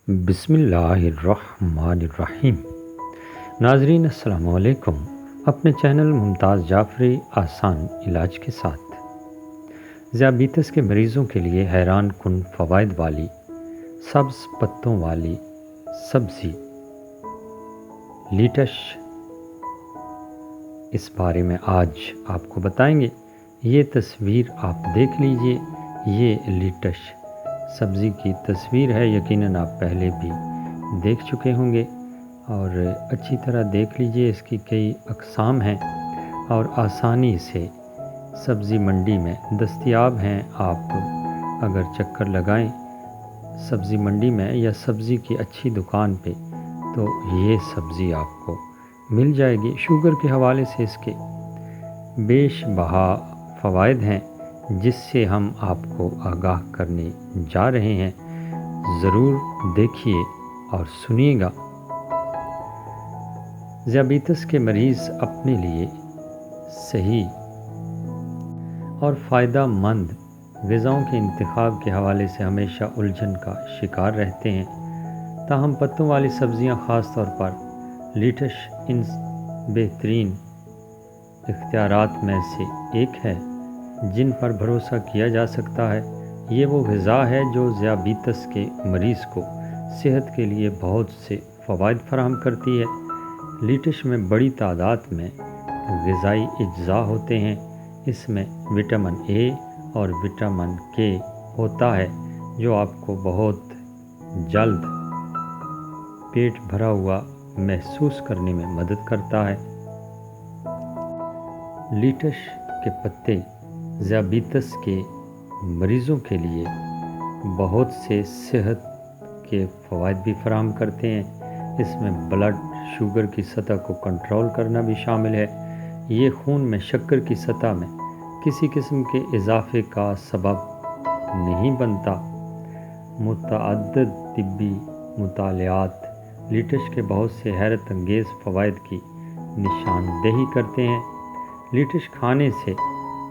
بسم اللہ الرحمن الرحیم۔ ناظرین السلام علیکم۔ اپنے چینل ممتاز جعفری آسان علاج کے ساتھ ذیابیطس کے مریضوں کے لیے حیران کن فوائد والی سبز پتوں والی سبزی لیٹش، اس بارے میں آج آپ کو بتائیں گے۔ یہ تصویر آپ دیکھ لیجئے، یہ لیٹش سبزی کی تصویر ہے، یقیناً آپ پہلے بھی دیکھ چکے ہوں گے اور اچھی طرح دیکھ لیجئے۔ اس کی کئی اقسام ہیں اور آسانی سے سبزی منڈی میں دستیاب ہیں۔ آپ اگر چکر لگائیں سبزی منڈی میں یا سبزی کی اچھی دکان پہ تو یہ سبزی آپ کو مل جائے گی۔ شوگر کے حوالے سے اس کے بیش بہا فوائد ہیں، جس سے ہم آپ کو آگاہ کرنے جا رہے ہیں۔ ضرور دیکھیے اور سنیے گا۔ ذیابیطس کے مریض اپنے لیے صحیح اور فائدہ مند غذاؤں کے انتخاب کے حوالے سے ہمیشہ الجھن کا شکار رہتے ہیں، تاہم پتوں والی سبزیاں خاص طور پر لیٹش ان بہترین اختیارات میں سے ایک ہے جن پر بھروسہ کیا جا سکتا ہے۔ یہ وہ غذا ہے جو ذیابیطس کے مریض کو صحت کے لیے بہت سے فوائد فراہم کرتی ہے۔ لیٹش میں بڑی تعداد میں غذائی اجزاء ہوتے ہیں۔ اس میں وٹامن اے اور وٹامن کے ہوتا ہے جو آپ کو بہت جلد پیٹ بھرا ہوا محسوس کرنے میں مدد کرتا ہے۔ لیٹش کے پتے ذیابیطس کے مریضوں کے لیے بہت سے صحت کے فوائد بھی فراہم کرتے ہیں۔ اس میں بلڈ شوگر کی سطح کو کنٹرول کرنا بھی شامل ہے۔ یہ خون میں شکر کی سطح میں کسی قسم کے اضافے کا سبب نہیں بنتا۔ متعدد طبی مطالعات لیٹش کے بہت سے حیرت انگیز فوائد کی نشاندہی کرتے ہیں۔ لیٹش کھانے سے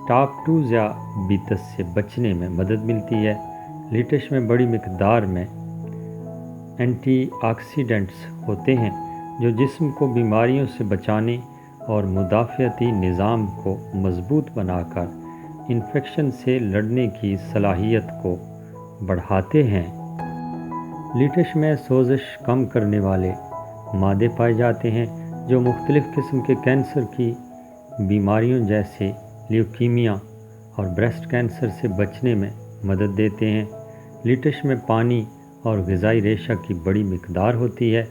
ٹائپ 2 ذیابیطس سے بچنے میں مدد ملتی ہے۔ لیٹش میں بڑی مقدار میں اینٹی آکسیڈنٹس ہوتے ہیں جو جسم کو بیماریوں سے بچانے اور مدافعتی نظام کو مضبوط بنا کر انفیکشن سے لڑنے کی صلاحیت کو بڑھاتے ہیں۔ لیٹش میں سوزش کم کرنے والے مادے پائے جاتے ہیں جو مختلف قسم کے کینسر کی بیماریوں جیسے لیوکیمیا اور بریسٹ کینسر سے بچنے میں مدد دیتے ہیں۔ لیٹش میں پانی اور غذائی ریشہ کی بڑی مقدار ہوتی ہے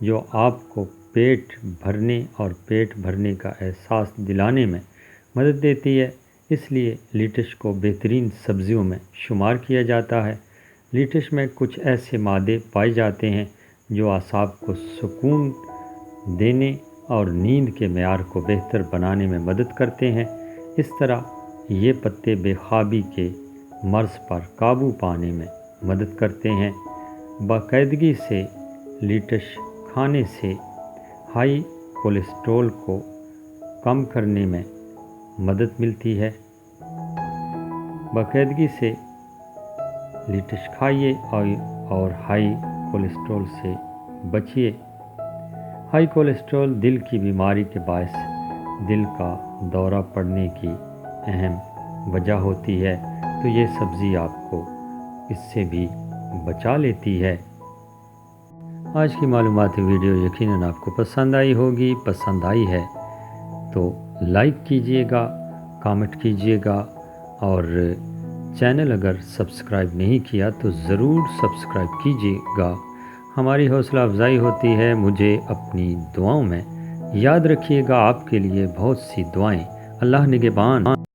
جو آپ کو پیٹ بھرنے اور پیٹ بھرنے کا احساس دلانے میں مدد دیتی ہے، اس لیے لیٹش کو بہترین سبزیوں میں شمار کیا جاتا ہے۔ لیٹش میں کچھ ایسے مادے پائے جاتے ہیں جو اعصاب کو سکون دینے اور نیند کے معیار کو بہتر بنانے میں مدد کرتے ہیں۔ اس طرح یہ پتے بے خوابی کے مرض پر قابو پانے میں مدد کرتے ہیں۔ باقاعدگی سے لیٹش کھانے سے ہائی کولیسٹرول کو کم کرنے میں مدد ملتی ہے۔ باقاعدگی سے لیٹش کھائیے اور ہائی کولیسٹرول سے بچیے۔ ہائی کولیسٹرول دل کی بیماری کے باعث دل کا دورہ پڑنے کی اہم وجہ ہوتی ہے، تو یہ سبزی آپ کو اس سے بھی بچا لیتی ہے۔ آج کی معلوماتی ویڈیو یقیناً آپ کو پسند آئی ہوگی۔ پسند آئی ہے تو لائک کیجئے گا، کامنٹ کیجئے گا اور چینل اگر سبسکرائب نہیں کیا تو ضرور سبسکرائب کیجئے گا۔ ہماری حوصلہ افزائی ہوتی ہے۔ مجھے اپنی دعاؤں میں یاد رکھیے گا۔ آپ کے لیے بہت سی دعائیں۔ اللہ نگہبان۔